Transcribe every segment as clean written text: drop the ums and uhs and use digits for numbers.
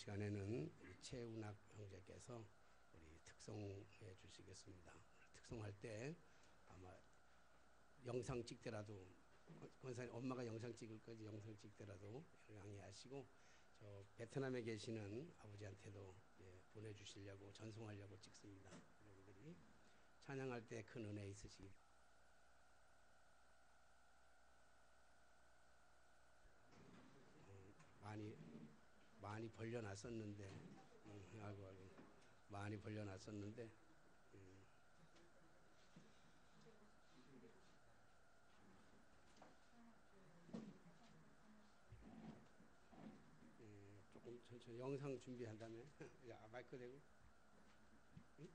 시간에는 우리 최운학 형제께서 우리 특송해 주시겠습니다. 특송할 때 아마 영상 찍더라도 권사님 엄마가 영상 찍을 거지 영상 찍더라도 양해하시고 저 베트남에 계시는 아버지한테도 보내주시려고 전송하려고 찍습니다. 여러분들이 찬양할 때 큰 은혜 있으시기 많이 벌려놨었는데 아이고 많이 벌려놨었는데 조금 천천히 영상 준비한 다음에 야 마이크 대고 응?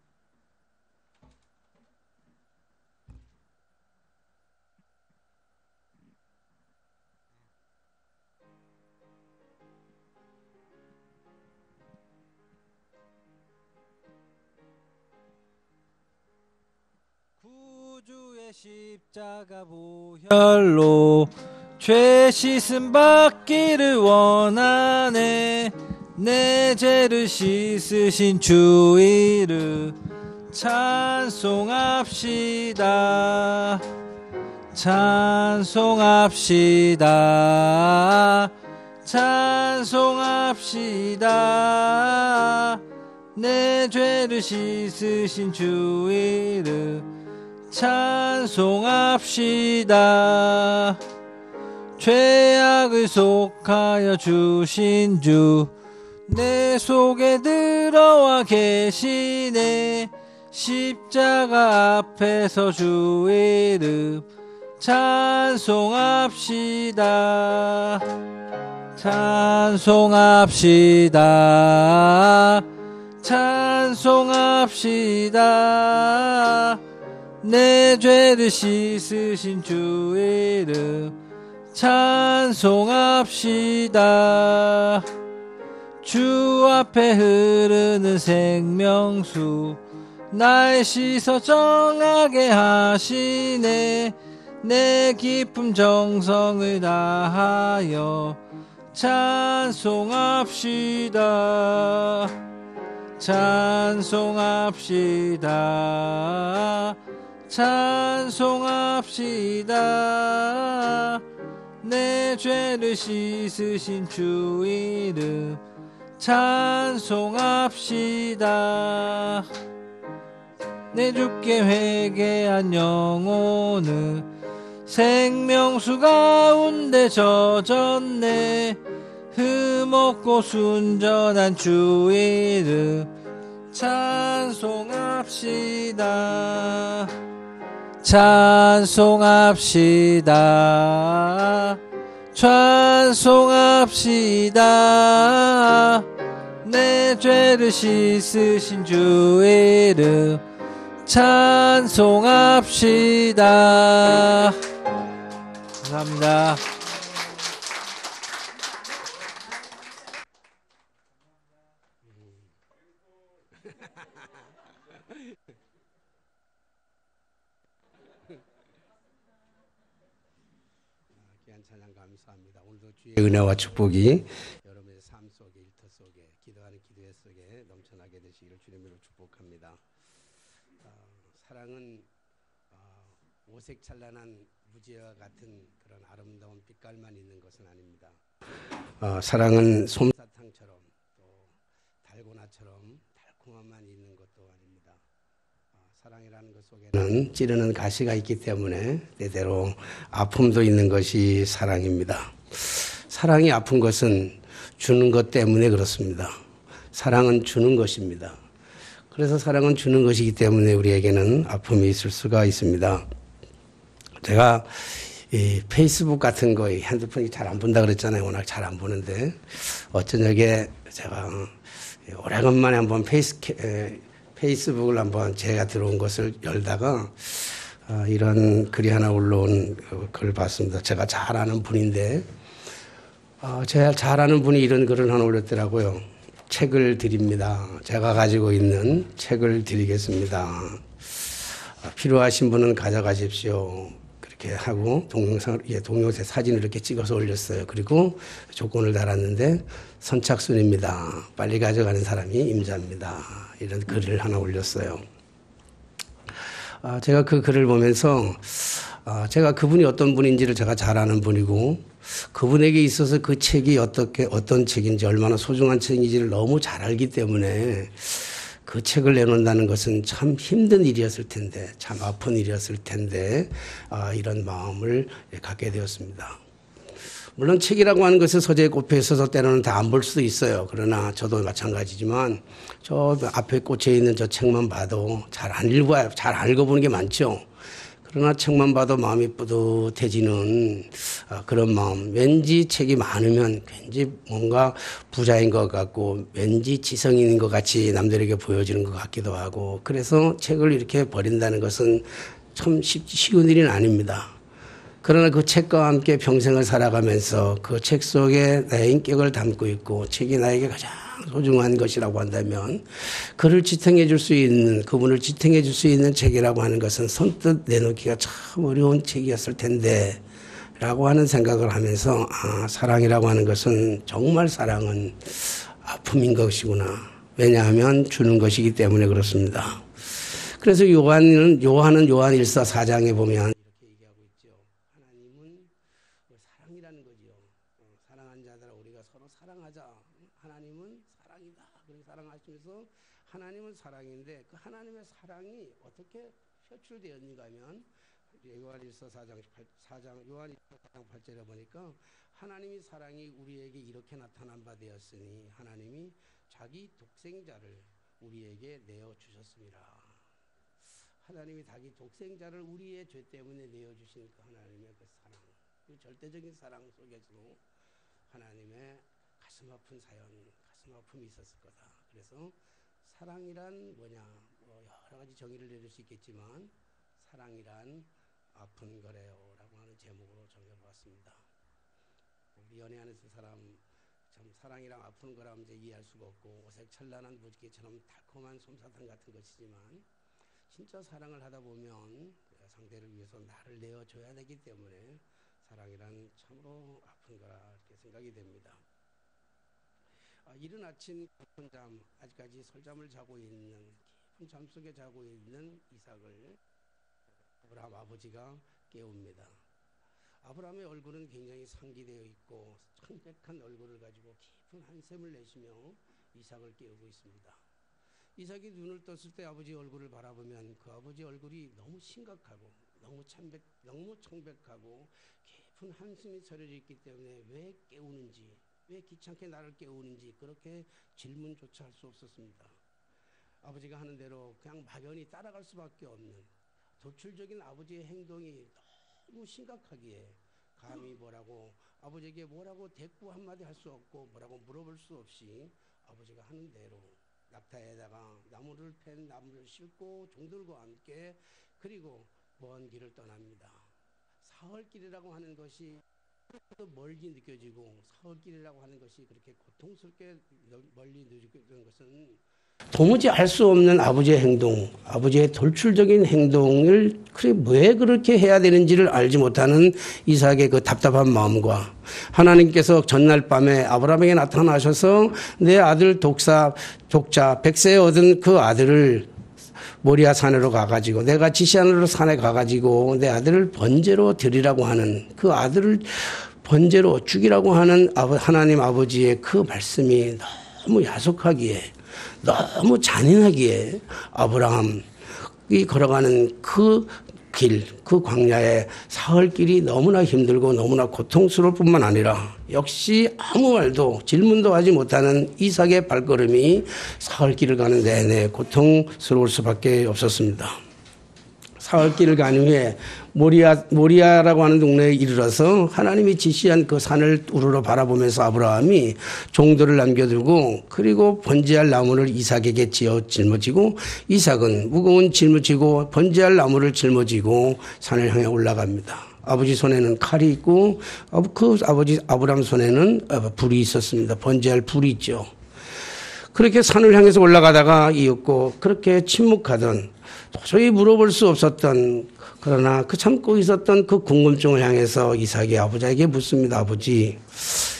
구주의 십자가 보혈로 죄 씻음 받기를 원하네. 내 죄를 씻으신 주 이름 찬송합시다. 찬송합시다. 찬송합시다. 내 죄를 씻으신 주 이름 찬송합시다. 죄악을 속하여 주신 주 내 속에 들어와 계시네. 십자가 앞에서 주 이름 찬송합시다. 찬송합시다. 찬송합시다. 내 죄를 씻으신 주 이름 찬송합시다. 주 앞에 흐르는 생명수 날 씻어 정하게 하시네. 내 기쁨 정성을 다하여 찬송합시다. 찬송합시다. 찬송합시다. 내 죄를 씻으신 주 이름 찬송합시다. 내 주께 회개한 영혼은 생명수 가운데 젖었네. 흠없고 순전한 주 이름 찬송합시다. 찬송합시다. 찬송합시다. 내 죄를 씻으신 주 이름 찬송합시다. 감사합니다. 귀한 찬양 감사합니다. 오늘도 주의 은혜와 축복이 여러분의 삶 속에 일터 속에 기도하는 기도회 속에 넘쳐나게 되시기를 주님으로 축복합니다. 사랑은 오색 찬란한 무지와 같은 그런 아름다운 빛깔만 있는 것은 아닙니다. 사랑은 솜사탕처럼 또 달고나처럼 달콤함만 있는 것도 아닙니다. 사랑이라는 것 속에는 찌르는 가시가 있기 때문에 때때로 아픔도 있는 것이 사랑입니다. 사랑이 아픈 것은 주는 것 때문에 그렇습니다. 사랑은 주는 것입니다. 그래서 사랑은 주는 것이기 때문에 우리에게는 아픔이 있을 수가 있습니다. 제가 이 페이스북 같은 거 핸드폰이 잘 안 본다 그랬잖아요. 워낙 잘 안 보는데 어쩌냐게 제가 오래간만에 한번 페이스북을 한번 제가 들어온 것을 열다가 이런 글이 하나 올라온 글을 봤습니다. 제가 잘 아는 분인데 제가 잘 아는 분이 이런 글을 하나 올렸더라고요. 책을 드립니다. 제가 가지고 있는 책을 드리겠습니다. 필요하신 분은 가져가십시오. 이렇게 하고 동영상 사진을 이렇게 찍어서 올렸어요. 그리고 조건을 달았는데 선착순입니다. 빨리 가져가는 사람이 임자입니다. 이런 글을 하나 올렸어요. 제가 그 글을 보면서 제가 그분이 어떤 분인지를 제가 잘 아는 분이고 그분에게 있어서 그 책이 어떤 책인지 얼마나 소중한 책인지를 너무 잘 알기 때문에 그 책을 내놓는다는 것은 참 힘든 일이었을 텐데, 참 아픈 일이었을 텐데, 이런 마음을 갖게 되었습니다. 물론 책이라고 하는 것은 서재에 꽂혀 있어서 때로는 다 안 볼 수도 있어요. 그러나 저도 마찬가지지만 저 앞에 꽂혀 있는 저 책만 봐도 잘 안 읽어요. 잘 안 읽어보는 게 많죠. 그러나 책만 봐도 마음이 뿌듯해지는 그런 마음. 왠지 책이 많으면 왠지 뭔가 부자인 것 같고 왠지 지성인인 것 같이 남들에게 보여지는 것 같기도 하고 그래서 책을 이렇게 버린다는 것은 참 쉬운 일은 아닙니다. 그러나 그 책과 함께 평생을 살아가면서 그 책 속에 나의 인격을 담고 있고 책이 나에게 가장 소중한 것이라고 한다면 그를 지탱해 줄 수 있는, 그분을 지탱해 줄 수 있는 책이라고 하는 것은 선뜻 내놓기가 참 어려운 책이었을 텐데 라고 하는 생각을 하면서 사랑이라고 하는 것은 정말 사랑은 아픔인 것이구나. 왜냐하면 주는 것이기 때문에 그렇습니다. 그래서 요한은 요한 1서 4장에 보면 이렇게 얘기하고 있죠. 하나님은 사랑이라는 거죠. 사랑한 자들아 우리가 서로 사랑하자. 하나님은 사랑이다. 그렇게 사랑하시면서 하나님은 사랑인데 그 하나님의 사랑이 어떻게 표출되었는가 하면 요한 1서 4장 8절에 보니까 하나님의 사랑이 우리에게 이렇게 나타난 바 되었으니 하나님이 자기 독생자를 우리에게 내어주셨습니다. 하나님이 자기 독생자를 우리의 죄 때문에 내어주신 그 하나님의 그 사랑, 그 절대적인 사랑 속에서도 하나님의 가슴 아픈 사연, 가슴 아픔이 있었을 거다. 그래서 사랑이란 뭐냐, 여러 가지 정의를 내릴 수 있겠지만 사랑이란 아픈 거래요 라고 하는 제목으로 정해봤습니다. 우리 연애하는 두 사람 참 사랑이랑 아픈 거라면 이제 이해할 수가 없고 오색찬란한 무지개처럼 달콤한 솜사탕 같은 것이지만 진짜 사랑을 하다 보면 상대를 위해서 나를 내어줘야 되기 때문에 사랑이란 참으로 아픈 거라 이렇게 생각이 됩니다. 이른 아침 깊은 잠, 아직까지 설잠을 자고 있는 깊은 잠 속에 자고 있는 이삭을 아브라함 아버지가 깨웁니다. 아브라함의 얼굴은 굉장히 상기되어 있고 창백한 얼굴을 가지고 깊은 한샘을 내쉬며 이삭을 깨우고 있습니다. 이삭이 눈을 떴을 때 아버지 얼굴을 바라보면 그 아버지 얼굴이 너무 심각하고 너무 청백하고 깊은 한숨이 차려져 있기 때문에 왜 깨우는지, 왜 귀찮게 나를 깨우는지 그렇게 질문조차 할 수 없었습니다. 아버지가 하는 대로 그냥 막연히 따라갈 수밖에 없는 도출적인 아버지의 행동이 너무 심각하기에 감히 뭐라고 아버지에게 뭐라고 대꾸 한마디 할 수 없고 뭐라고 물어볼 수 없이 아버지가 하는 대로 낙타에다가 나무를 팬 나무를 싣고 종들과 함께 그리고 먼 길을 떠납니다. 사흘길이라고 하는 것이 멀리 느껴지고 사흘길이라고 하는 것이 그렇게 고통스럽게 멀리 느껴지는 것은 도무지 알 수 없는 아버지의 행동, 아버지의 돌출적인 행동을 왜 그렇게 해야 되는지를 알지 못하는 이삭의 그 답답한 마음과 하나님께서 전날 밤에 아브라함에게 나타나셔서 내 아들 독자 100세에 얻은 그 아들을 모리아 산으로 가가지고 내가 지시하는 산에 가가지고 내 아들을 번제로 드리라고 하는 그 아들을 번제로 죽이라고 하는 하나님 아버지의 그 말씀이 너무 야속하기에 너무 잔인하기에 아브라함이 걸어가는 그 길, 그 광야의 사흘길이 너무나 힘들고 너무나 고통스러울 뿐만 아니라 역시 아무 말도 질문도 하지 못하는 이삭의 발걸음이 사흘길을 가는 내내 고통스러울 수밖에 없었습니다. 사흘길을 간 후에 모리아라고 하는 동네에 이르러서 하나님이 지시한 그 산을 우러러 바라보면서 아브라함이 종들을 남겨두고 그리고 번제할 나무를 이삭에게 짊어지고 이삭은 무거운 짐을 지고 번제할 나무를 짊어지고 산을 향해 올라갑니다. 아버지 손에는 칼이 있고 그 아버지 아브라함 손에는 불이 있었습니다. 번제할 불이 있죠. 그렇게 산을 향해서 올라가다가 이었고 그렇게 침묵하던 도저히 물어볼 수 없었던 그러나 그 참고 있었던 그 궁금증을 향해서 이삭이 아버지에게 묻습니다. 아버지,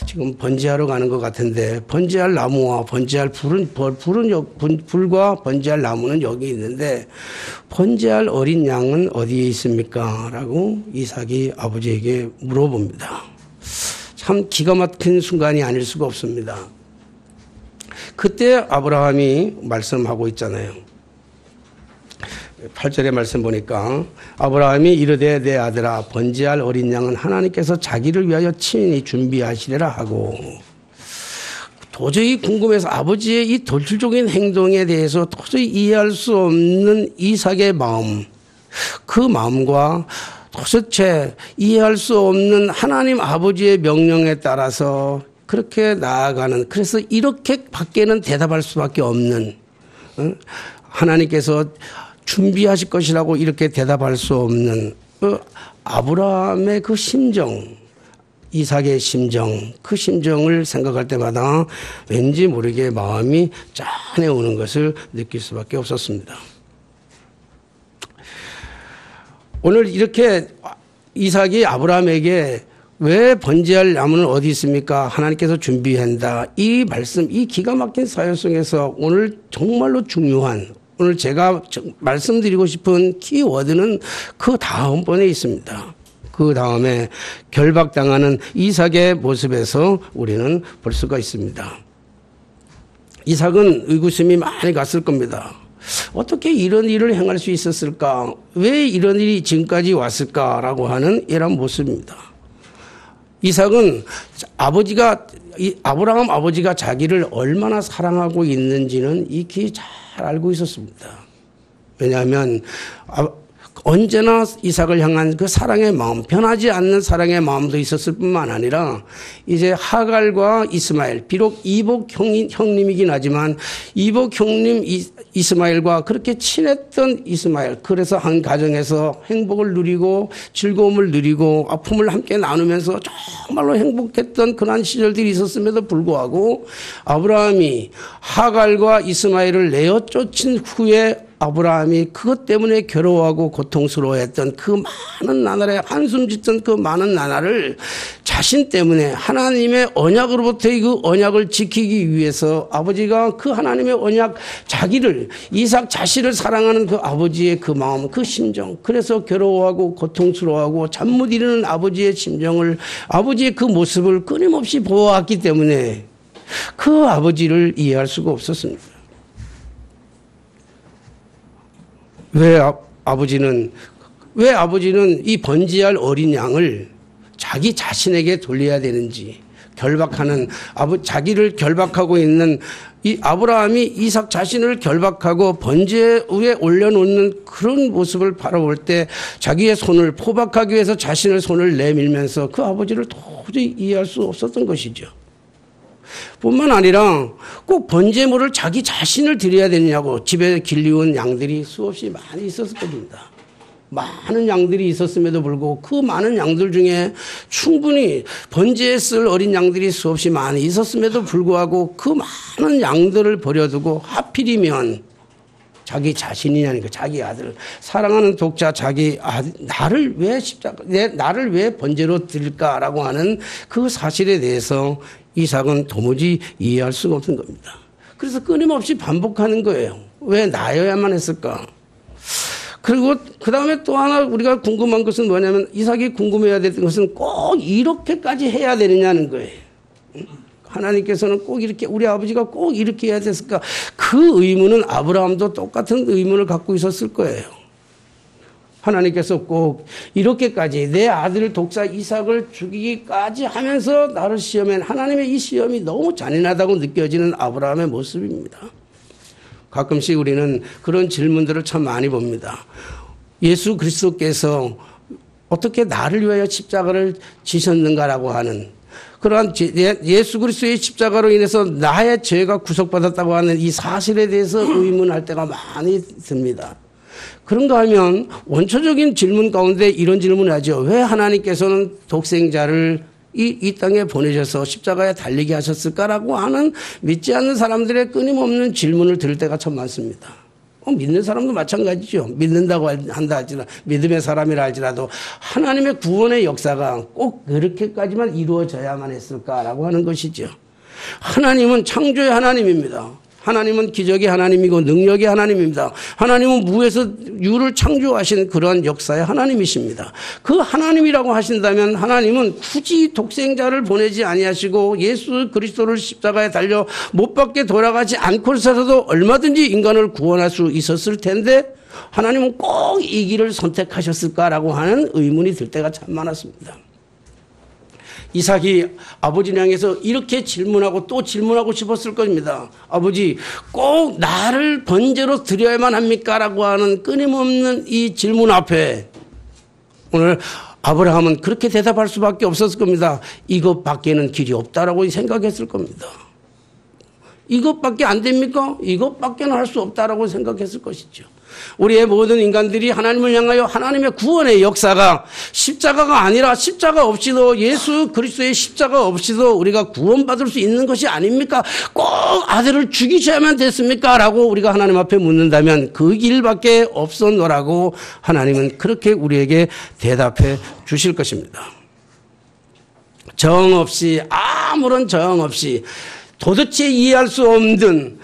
지금 번제하러 가는 것 같은데 번제할 나무와 번제할 불과 번제할 나무는 여기 있는데 번제할 어린 양은 어디에 있습니까? 라고 이삭이 아버지에게 물어봅니다. 참 기가 막힌 순간이 아닐 수가 없습니다. 그때 아브라함이 말씀하고 있잖아요. 8절의 말씀 보니까 아브라함이 이르되 내 아들아 번제할 어린 양은 하나님께서 자기를 위하여 친히 준비하시리라 하고, 도저히 궁금해서 아버지의 이 돌출적인 행동에 대해서 도저히 이해할 수 없는 이삭의 마음, 그 마음과 도대체 이해할 수 없는 하나님 아버지의 명령에 따라서 그렇게 나아가는, 그래서 이렇게 밖에는 대답할 수밖에 없는, 하나님께서 준비하실 것이라고 이렇게 대답할 수 없는 그 아브라함의 그 심정, 이삭의 심정, 그 심정을 생각할 때마다 왠지 모르게 마음이 짠해오는 것을 느낄 수밖에 없었습니다. 오늘 이렇게 이삭이 아브라함에게 왜 번제할 나무는 어디 있습니까? 하나님께서 준비한다. 이 말씀, 이 기가 막힌 사연 속에서 오늘 정말로 중요한, 오늘 제가 말씀드리고 싶은 키워드는 그 다음번에 있습니다. 그 다음에 결박당하는 이삭의 모습에서 우리는 볼 수가 있습니다. 이삭은 의구심이 많이 갔을 겁니다. 어떻게 이런 일을 행할 수 있었을까? 왜 이런 일이 지금까지 왔을까라고 하는 이런 모습입니다. 이삭은 아브라함 아버지가 자기를 얼마나 사랑하고 있는지는 익히 잘 알고 있었습니다. 왜냐하면 언제나 이삭을 향한 그 사랑의 마음, 변하지 않는 사랑의 마음도 있었을 뿐만 아니라 이제 하갈과 이스마엘, 비록 이복 형님이긴 하지만 이복 형님 이스마엘과 그렇게 친했던 이스마엘, 그래서 한 가정에서 행복을 누리고 즐거움을 누리고 아픔을 함께 나누면서 정말로 행복했던 그런 시절들이 있었음에도 불구하고 아브라함이 하갈과 이스마엘을 내어 쫓은 후에 아브라함이 그것 때문에 괴로워하고 고통스러워했던 그 많은 나날에 한숨 짓던 그 많은 나날을 자신 때문에 하나님의 언약으로부터의 그 언약을 지키기 위해서 아버지가 그 하나님의 언약, 자기를, 이삭 자신을 사랑하는 그 아버지의 그 마음, 그 심정, 그래서 괴로워하고 고통스러워하고 잠 못 이루는 아버지의 심정을, 아버지의 그 모습을 끊임없이 보아왔기 때문에 그 아버지를 이해할 수가 없었습니다. 왜 아버지는 이 번제할 어린 양을 자기 자신에게 돌려야 되는지, 자기를 결박하고 있는 이 아브라함이 이삭 자신을 결박하고 번제 위에 올려놓는 그런 모습을 바라볼 때 자기의 손을 포박하기 위해서 자신의 손을 내밀면서 그 아버지를 도저히 이해할 수 없었던 것이죠. 뿐만 아니라 꼭 번제물을 자기 자신을 드려야 되느냐고, 집에 길리운 양들이 수없이 많이 있었을 겁니다. 많은 양들이 있었음에도 불구하고 그 많은 양들 중에 충분히 번제에 쓸 어린 양들이 수없이 많이 있었음에도 불구하고 그 많은 양들을 버려두고 하필이면 자기 자신이냐니까, 자기 아들, 사랑하는 독자, 자기 아들, 나를 왜 번제로 드릴까라고 하는 그 사실에 대해서 이삭은 도무지 이해할 수가 없는 겁니다. 그래서 끊임없이 반복하는 거예요. 왜 나여야만 했을까? 그리고 그 다음에 또 하나 우리가 궁금한 것은 뭐냐면, 이삭이 궁금해야 되는 것은 꼭 이렇게까지 해야 되느냐는 거예요. 하나님께서는 꼭 이렇게, 우리 아버지가 꼭 이렇게 해야 됐을까? 그 의문은 아브라함도 똑같은 의문을 갖고 있었을 거예요. 하나님께서 꼭 이렇게까지 내 아들 독사 이삭을 죽이기까지 하면서 나를 시험해, 하나님의 이 시험이 너무 잔인하다고 느껴지는 아브라함의 모습입니다. 가끔씩 우리는 그런 질문들을 참 많이 봅니다. 예수 그리스도께서 어떻게 나를 위하여 십자가를 지셨는가라고 하는 그러한 예수 그리스도의 십자가로 인해서 나의 죄가 구속받았다고 하는 이 사실에 대해서 의문할 때가 많이 듭니다. 그런가 하면 원초적인 질문 가운데 이런 질문을 하죠. 왜 하나님께서는 독생자를 이 땅에 보내셔서 십자가에 달리게 하셨을까라고 하는 믿지 않는 사람들의 끊임없는 질문을 들을 때가 참 많습니다. 믿는 사람도 마찬가지죠. 믿는다고 한다 할지라도, 믿음의 사람이라 할지라도 하나님의 구원의 역사가 꼭 그렇게까지만 이루어져야만 했을까라고 하는 것이죠. 하나님은 창조의 하나님입니다. 하나님은 기적의 하나님이고 능력의 하나님입니다. 하나님은 무에서 유를 창조하신 그러한 역사의 하나님이십니다. 그 하나님이라고 하신다면 하나님은 굳이 독생자를 보내지 아니하시고 예수 그리스도를 십자가에 달려 못 박게 돌아가지 않고서도 얼마든지 인간을 구원할 수 있었을 텐데 하나님은 꼭 이 길을 선택하셨을까라고 하는 의문이 들 때가 참 많았습니다. 이삭이 아버지를 향해서 이렇게 질문하고 또 질문하고 싶었을 겁니다. 아버지, 꼭 나를 번제로 드려야만 합니까? 라고 하는 끊임없는 이 질문 앞에 오늘 아브라함은 그렇게 대답할 수밖에 없었을 겁니다. 이것밖에는 길이 없다라고 생각했을 겁니다. 이것밖에 안 됩니까? 이것밖에는 할 수 없다라고 생각했을 것이죠. 우리의 모든 인간들이 하나님을 향하여 하나님의 구원의 역사가 십자가가 아니라 십자가 없이도 예수 그리스도의 십자가 없이도 우리가 구원받을 수 있는 것이 아닙니까? 꼭 아들을 죽이셔야만 됐습니까? 라고 우리가 하나님 앞에 묻는다면 그 길밖에 없었노라고 하나님은 그렇게 우리에게 대답해 주실 것입니다. 정없이, 아무런 정 없이 도대체 이해할 수 없는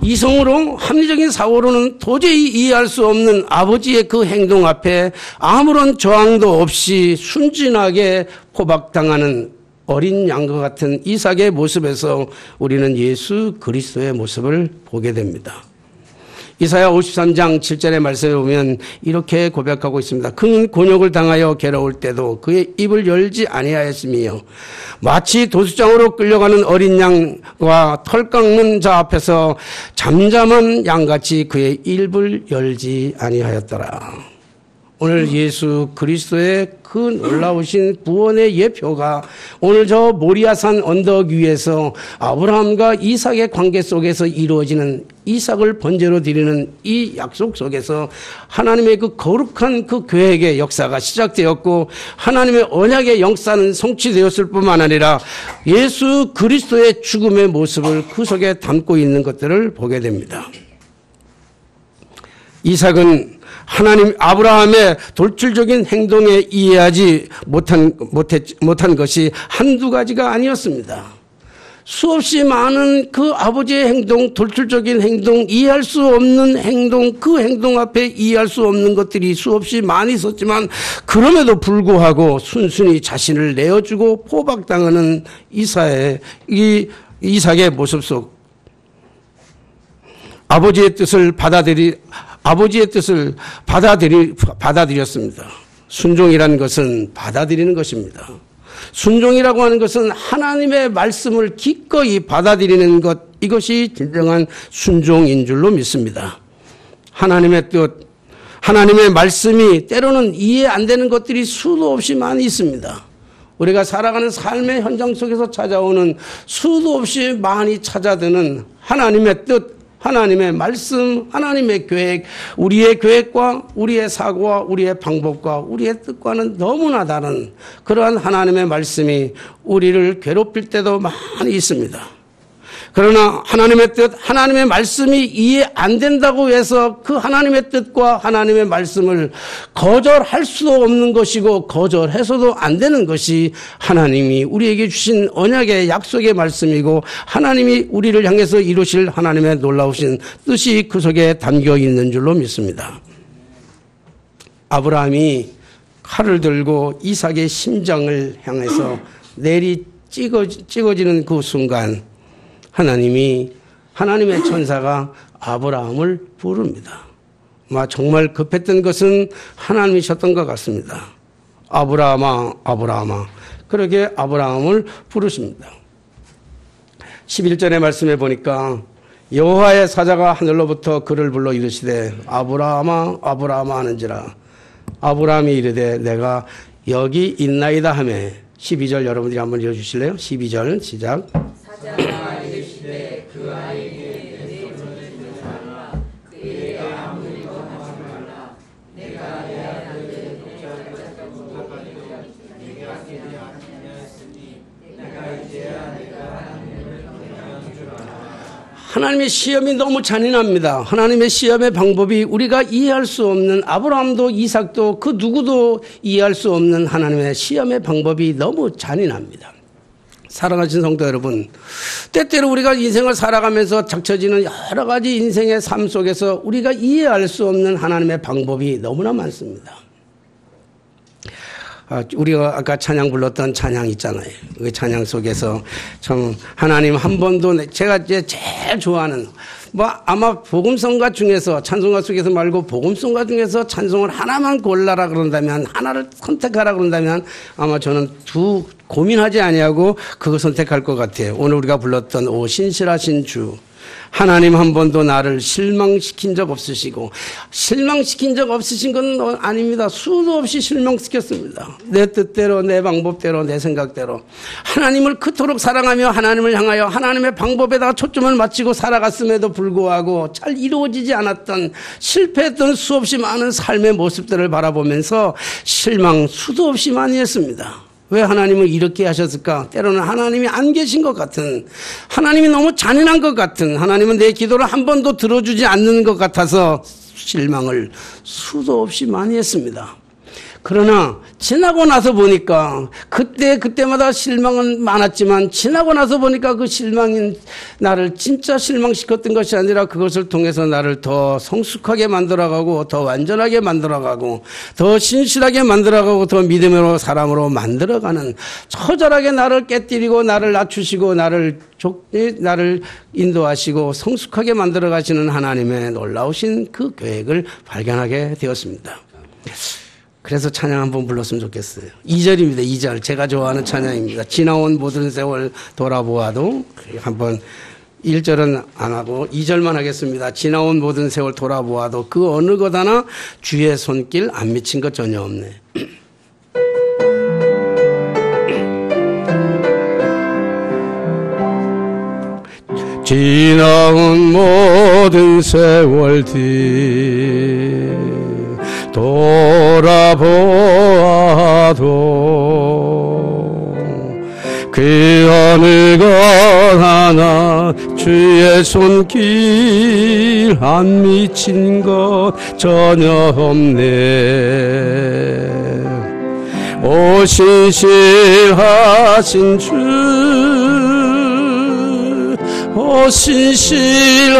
이성으로 합리적인 사고로는 도저히 이해할 수 없는 아버지의 그 행동 앞에 아무런 저항도 없이 순진하게 포박당하는 어린 양과 같은 이삭의 모습에서 우리는 예수 그리스도의 모습을 보게 됩니다. 이사야 53장 7절의 말씀에 보면 이렇게 고백하고 있습니다. 큰 곤욕을 당하여 괴로울 때도 그의 입을 열지 아니하였으며 마치 도수장으로 끌려가는 어린 양과 털 깎는 자 앞에서 잠잠한 양같이 그의 입을 열지 아니하였더라. 오늘 예수 그리스도의 그 놀라우신 구원의 예표가 오늘 저 모리아산 언덕 위에서 아브라함과 이삭의 관계 속에서 이루어지는 이삭을 번제로 드리는 이 약속 속에서 하나님의 그 거룩한 그 계획의 역사가 시작되었고 하나님의 언약의 역사는 성취되었을 뿐만 아니라 예수 그리스도의 죽음의 모습을 그 속에 담고 있는 것들을 보게 됩니다. 이삭은 하나님 아브라함의 돌출적인 행동에 이해하지 못한 것이 한두 가지가 아니었습니다. 수없이 많은 그 아버지의 행동, 돌출적인 행동, 이해할 수 없는 행동, 그 행동 앞에 이해할 수 없는 것들이 수없이 많이 있었지만 그럼에도 불구하고 순순히 자신을 내어주고 포박당하는 이삭의 모습 속 아버지의 뜻을 받아들였습니다. 순종이라는 것은 받아들이는 것입니다. 순종이라고 하는 것은 하나님의 말씀을 기꺼이 받아들이는 것, 이것이 진정한 순종인 줄로 믿습니다. 하나님의 뜻, 하나님의 말씀이 때로는 이해 안 되는 것들이 수도 없이 많이 있습니다. 우리가 살아가는 삶의 현장 속에서 찾아오는 수도 없이 많이 찾아드는 하나님의 뜻, 하나님의 말씀, 하나님의 계획, 우리의 계획과 우리의 사고와 우리의 방법과 우리의 뜻과는 너무나 다른 그러한 하나님의 말씀이 우리를 괴롭힐 때도 많이 있습니다. 그러나 하나님의 뜻, 하나님의 말씀이 이해 안 된다고 해서 그 하나님의 뜻과 하나님의 말씀을 거절할 수도 없는 것이고 거절해서도 안 되는 것이 하나님이 우리에게 주신 언약의 약속의 말씀이고 하나님이 우리를 향해서 이루실 하나님의 놀라우신 뜻이 그 속에 담겨 있는 줄로 믿습니다. 아브라함이 칼을 들고 이삭의 심장을 향해서 내리 찍어지는 그 순간 하나님의 천사가 아브라함을 부릅니다. 정말 급했던 것은 하나님이셨던 것 같습니다. 아브라함아, 아브라함아. 그렇게 아브라함을 부르십니다. 11절의 말씀에 보니까 여호와의 사자가 하늘로부터 그를 불러 이르시되 아브라함아, 아브라함아 하는지라. 아브라함이 이르되 내가 여기 있나이다 하며 12절 여러분들이 한번 읽어주실래요? 12절 시작. 사자가 이르시되 그 아이에게 내 손을 들어라 그에게 아무리 원하지 말라 내가 내 아들을 내게 아니하였으니 하나님의 시험이 너무 잔인합니다. 하나님의 시험의 방법이 우리가 이해할 수 없는, 아브라함도 이삭도 그 누구도 이해할 수 없는 하나님의 시험의 방법이 너무 잔인합니다. 사랑하신 성도 여러분, 때때로 우리가 인생을 살아가면서 닥쳐지는 여러 가지 인생의 삶 속에서 우리가 이해할 수 없는 하나님의 방법이 너무나 많습니다. 우리가 아까 찬양 불렀던 찬양 있잖아요. 그 찬양 속에서 참 하나님 한 번도, 제가 이제 제일 좋아하는, 아마 복음성가 중에서, 찬송가 속에서 말고 복음성가 중에서 찬송을 하나만 골라라 그런다면, 하나를 선택하라 그런다면 아마 저는 고민하지 아니하고 그거 선택할 것 같아요. 오늘 우리가 불렀던 오 신실하신 주, 하나님 한 번도 나를 실망시킨 적 없으시고, 실망시킨 적 없으신 건 아닙니다. 수도 없이 실망시켰습니다. 내 뜻대로, 내 방법대로, 내 생각대로 하나님을 그토록 사랑하며 하나님을 향하여 하나님의 방법에다가 초점을 맞추고 살아갔음에도 불구하고 잘 이루어지지 않았던, 실패했던 수없이 많은 삶의 모습들을 바라보면서 실망 수도 없이 많이 했습니다. 왜 하나님을 이렇게 하셨을까? 때로는 하나님이 안 계신 것 같은, 하나님이 너무 잔인한 것 같은, 하나님은 내 기도를 한 번도 들어주지 않는 것 같아서 실망을 수도 없이 많이 했습니다. 그러나 지나고 나서 보니까, 그때마다 실망은 많았지만 지나고 나서 보니까 그 실망인 나를 진짜 실망시켰던 것이 아니라 그것을 통해서 나를 더 성숙하게 만들어가고, 더 완전하게 만들어가고, 더 신실하게 만들어가고, 더 믿음으로 사람으로 만들어가는, 처절하게 나를 깨뜨리고 나를 낮추시고 나를 인도하시고 성숙하게 만들어가시는 하나님의 놀라우신 그 계획을 발견하게 되었습니다. 그래서 찬양 한번 불렀으면 좋겠어요. 2절입니다. 2절. 제가 좋아하는 찬양입니다. 지나온 모든 세월 돌아보아도. 한번 1절은 안 하고 2절만 하겠습니다. 지나온 모든 세월 돌아보아도 그 어느 것 하나 주의 손길 안 미친 것 전혀 없네. 지나온 모든 세월 뒤 돌아보아도 그 어느 것 하나 주의 손길 안 미친 것 전혀 없네. 오 신실하신 주, 오 신실하신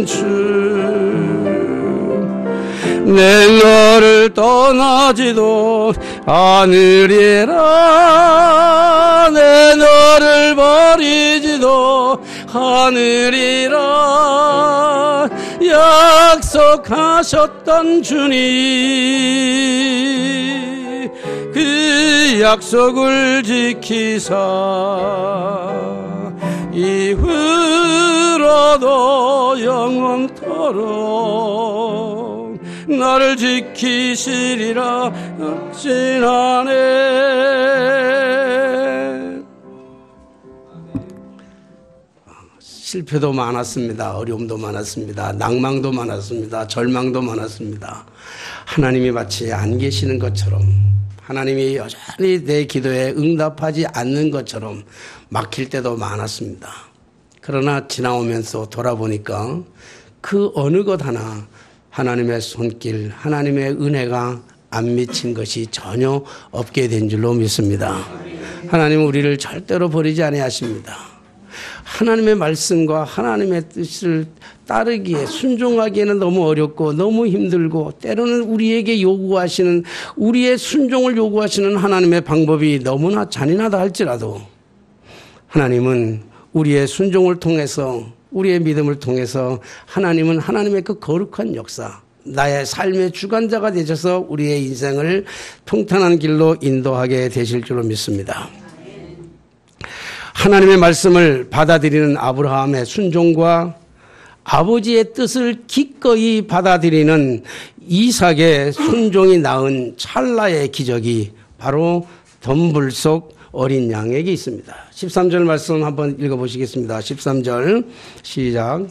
주, 내 너를 떠나지도 않으리라. 내 너를 버리지도 않으리라. 약속하셨던 주님, 그 약속을 지키사 이후로도 영원토록 나를 지키시리라 확신하네. 실패도 많았습니다. 어려움도 많았습니다. 낭망도 많았습니다. 절망도 많았습니다. 하나님이 마치 안 계시는 것처럼, 하나님이 여전히 내 기도에 응답하지 않는 것처럼 막힐 때도 많았습니다. 그러나 지나오면서 돌아보니까 그 어느 것 하나 하나님의 손길, 하나님의 은혜가 안 미친 것이 전혀 없게 된 줄로 믿습니다. 하나님은 우리를 절대로 버리지 아니하십니다. 하나님의 말씀과 하나님의 뜻을 따르기에, 순종하기에는 너무 어렵고 너무 힘들고, 때로는 우리에게 요구하시는, 우리의 순종을 요구하시는 하나님의 방법이 너무나 잔인하다 할지라도 하나님은 우리의 순종을 통해서, 우리의 믿음을 통해서 하나님은 하나님의 그 거룩한 역사, 나의 삶의 주관자가 되셔서 우리의 인생을 평탄한 길로 인도하게 되실 줄로 믿습니다. 하나님의 말씀을 받아들이는 아브라함의 순종과 아버지의 뜻을 기꺼이 받아들이는 이삭의 순종이 낳은 찰나의 기적이 바로 덤불 속 어린 양에게 있습니다. 13절 말씀 한번 읽어보시겠습니다. 13절 시작.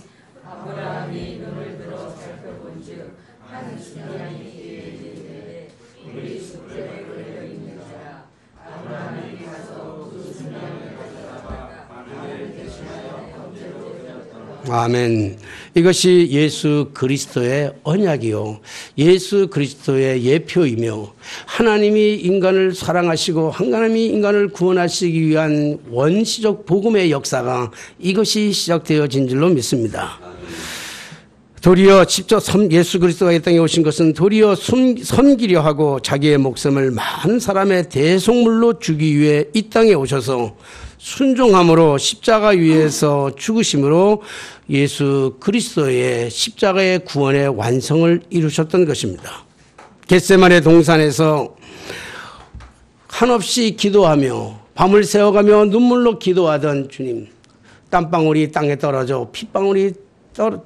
아브라함이 눈을 들어 살펴본즉 한 수양이 이르되 우리 숫전에 걸려 있는 자라. 아브라함이 가서 그 수양을 가져다가 그를 대신하여 번제로 드렸더라. 아멘. 이것이 예수 그리스도의 언약이요, 예수 그리스도의 예표이며 하나님이 인간을 사랑하시고 하나님이 인간을 구원하시기 위한 원시적 복음의 역사가 이것이 시작되어진 줄로 믿습니다. 도리어 직접 예수 그리스도가 이 땅에 오신 것은 도리어 섬기려 하고 자기의 목숨을 많은 사람의 대속물로 주기 위해 이 땅에 오셔서 순종함으로 십자가 위에서 죽으심으로 예수 그리스도의 십자가의 구원의 완성을 이루셨던 것입니다. 겟세마네 동산에서 한없이 기도하며 밤을 새워가며 눈물로 기도하던 주님, 땀방울이 땅에 떨어져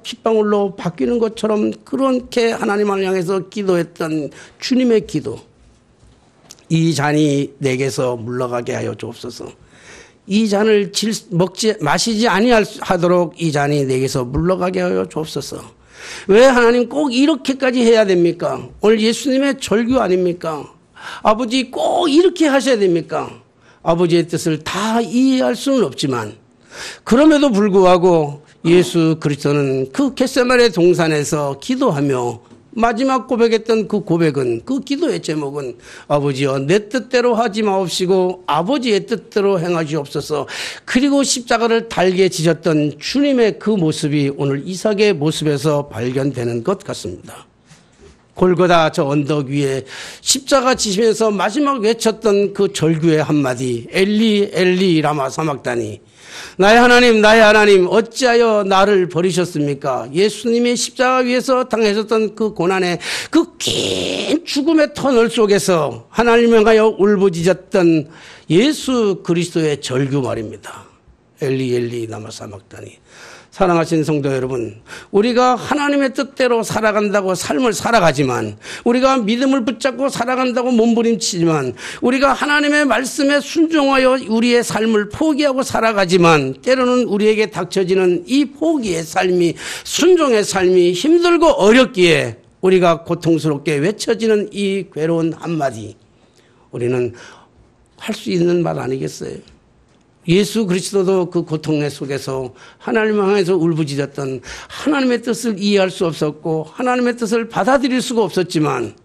핏방울로 바뀌는 것처럼 그렇게 하나님을 향해서 기도했던 주님의 기도, 이 잔이 내게서 물러가게 하여 주옵소서. 이 잔을 마시지 아니하도록 이 잔이 내게서 물러가게 하여 주옵소서. 왜 하나님 꼭 이렇게까지 해야 됩니까? 오늘 예수님의 절규 아닙니까? 아버지 꼭 이렇게 하셔야 됩니까? 아버지의 뜻을 다 이해할 수는 없지만 그럼에도 불구하고 예수 그리스도는 그 겟세마네 동산에서 기도하며 마지막 고백했던 그 고백은, 그 기도의 제목은 아버지여 내 뜻대로 하지 마옵시고 아버지의 뜻대로 행하시옵소서. 그리고 십자가를 달게 지셨던 주님의 그 모습이 오늘 이삭의 모습에서 발견되는 것 같습니다. 골고다 저 언덕 위에 십자가 지시면서 마지막 외쳤던 그 절규의 한마디, 엘리 엘리 라마 사막다니, 나의 하나님 어찌하여 나를 버리셨습니까? 예수님이 십자가 위에서 당하셨던 그 고난의 그 긴 죽음의 터널 속에서 하나님을 향하여 울부짖었던 예수 그리스도의 절규 말입니다. 엘리 엘리 라마 사막다니. 사랑하신 성도 여러분, 우리가 하나님의 뜻대로 살아간다고 삶을 살아가지만, 우리가 믿음을 붙잡고 살아간다고 몸부림치지만, 우리가 하나님의 말씀에 순종하여 우리의 삶을 포기하고 살아가지만, 때로는 우리에게 닥쳐지는 이 포기의 삶이, 순종의 삶이 힘들고 어렵기에 우리가 고통스럽게 외쳐지는 이 괴로운 한마디, 우리는 할 수 있는 말 아니겠어요? 예수 그리스도도 그 고통의 속에서 하나님을 향해서 울부짖었던, 하나님의 뜻을 이해할 수 없었고 하나님의 뜻을 받아들일 수가 없었지만,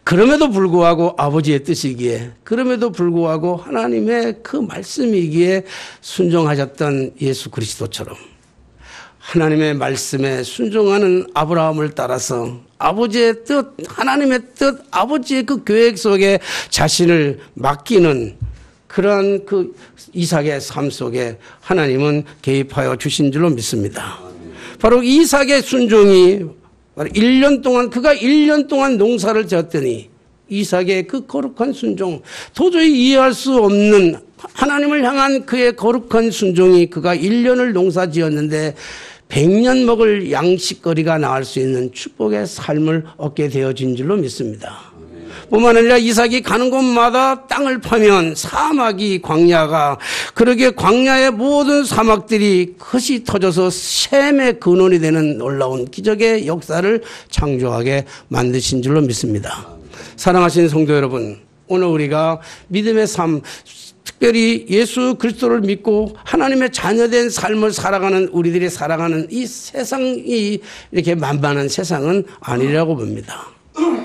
그럼에도 불구하고 아버지의 뜻이기에, 그럼에도 불구하고 하나님의 그 말씀이기에 순종하셨던 예수 그리스도처럼 하나님의 말씀에 순종하는 아브라함을 따라서 아버지의 뜻, 하나님의 뜻, 아버지의 그 계획 속에 자신을 맡기는 그러한 그 이삭의 삶 속에 하나님은 개입하여 주신 줄로 믿습니다. 바로 이삭의 순종이 1년 동안, 그가 1년 동안 농사를 지었더니 이삭의 그 거룩한 순종, 도저히 이해할 수 없는 하나님을 향한 그의 거룩한 순종이, 그가 1년을 농사 지었는데 100년 먹을 양식거리가 나올 수 있는 축복의 삶을 얻게 되어진 줄로 믿습니다. 뿐만 아니라 이삭이 가는 곳마다 땅을 파면 사막이, 광야가, 그러게 광야의 모든 사막들이 흩이 터져서 셈의 근원이 되는 놀라운 기적의 역사를 창조하게 만드신 줄로 믿습니다. 사랑하시는 성도 여러분, 오늘 우리가 믿음의 삶, 특별히 예수 그리스도를 믿고 하나님의 자녀된 삶을 살아가는 우리들이 살아가는 이 세상이 이렇게 만만한 세상은 아니라고 봅니다.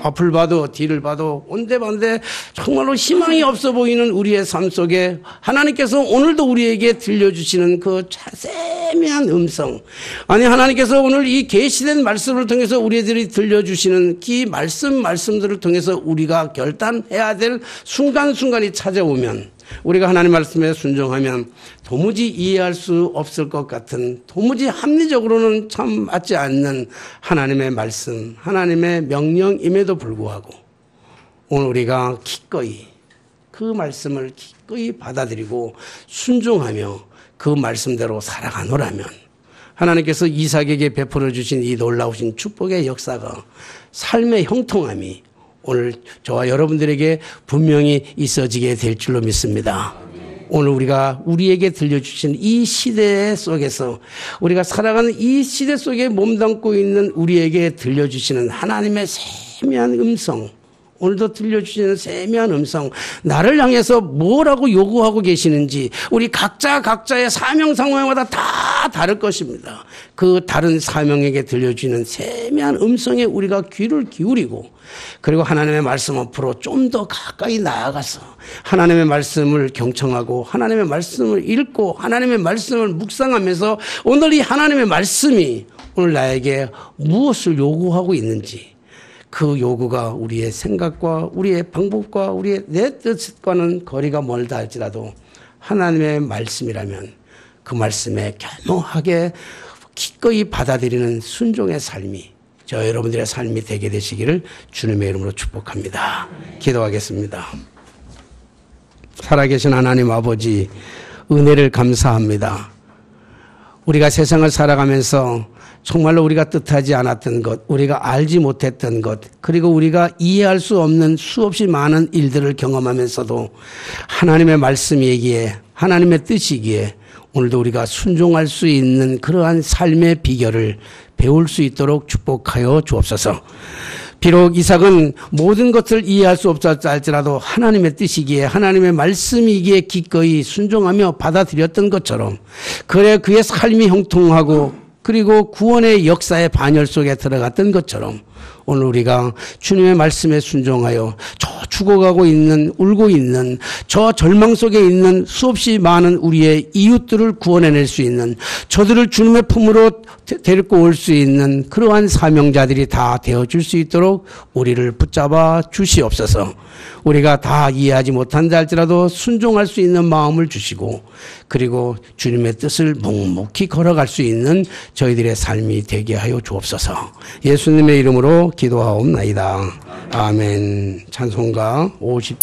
앞을 봐도 뒤를 봐도 온데반데 정말로 희망이 없어 보이는 우리의 삶 속에 하나님께서 오늘도 우리에게 들려주시는 그 자세미한 음성, 아니 하나님께서 오늘 이 계시된 말씀을 통해서 우리들이 들려주시는 그 말씀들을 통해서 우리가 결단해야 될 순간순간이 찾아오면, 우리가 하나님 말씀에 순종하면 도무지 이해할 수 없을 것 같은, 도무지 합리적으로는 참 맞지 않는 하나님의 말씀, 하나님의 명령임에도 불구하고 오늘 우리가 기꺼이 그 말씀을 기꺼이 받아들이고 순종하며 그 말씀대로 살아가노라면, 하나님께서 이삭에게 베풀어 주신 이 놀라우신 축복의 역사가, 삶의 형통함이 오늘 저와 여러분들에게 분명히 있어지게 될 줄로 믿습니다. 오늘 우리에게 들려주신 이 시대 속에서, 우리가 살아가는 이 시대 속에 몸담고 있는 우리에게 들려주시는 하나님의 세미한 음성, 오늘도 들려주시는 세미한 음성, 나를 향해서 뭐라고 요구하고 계시는지 우리 각자의 사명 상황마다 다 다를 것입니다. 그 다른 사명에게 들려주시는 세미한 음성에 우리가 귀를 기울이고, 그리고 하나님의 말씀 앞으로 좀 더 가까이 나아가서 하나님의 말씀을 경청하고 하나님의 말씀을 읽고 하나님의 말씀을 묵상하면서 오늘 이 하나님의 말씀이 오늘 나에게 무엇을 요구하고 있는지, 그 요구가 우리의 생각과 우리의 방법과 우리의 내 뜻과는 거리가 멀다 할지라도 하나님의 말씀이라면 그 말씀에 겸허하게 기꺼이 받아들이는 순종의 삶이 저 여러분들의 삶이 되게 되시기를 주님의 이름으로 축복합니다. 기도하겠습니다. 살아계신 하나님 아버지, 은혜를 감사합니다. 우리가 세상을 살아가면서 정말로 우리가 뜻하지 않았던 것, 우리가 알지 못했던 것, 그리고 우리가 이해할 수 없는 수없이 많은 일들을 경험하면서도 하나님의 말씀이기에, 하나님의 뜻이기에 오늘도 우리가 순종할 수 있는 그러한 삶의 비결을 배울 수 있도록 축복하여 주옵소서. 비록 이삭은 모든 것을 이해할 수 없었다 할지라도 하나님의 뜻이기에, 하나님의 말씀이기에 기꺼이 순종하며 받아들였던 것처럼, 그래 그의 삶이 형통하고 그리고 구원의 역사의 반열 속에 들어갔던 것처럼 오늘 우리가 주님의 말씀에 순종하여 저 죽어가고 있는, 울고 있는, 저 절망 속에 있는 수없이 많은 우리의 이웃들을 구원해낼 수 있는, 저들을 주님의 품으로 데리고 올 수 있는 그러한 사명자들이 다 되어줄 수 있도록 우리를 붙잡아 주시옵소서. 우리가 다 이해하지 못한다 할지라도 순종할 수 있는 마음을 주시고, 그리고 주님의 뜻을 묵묵히 걸어갈 수 있는 저희들의 삶이 되게 하여 주옵소서. 예수님의 이름으로 기도하옵나이다. 아멘. 찬송가 50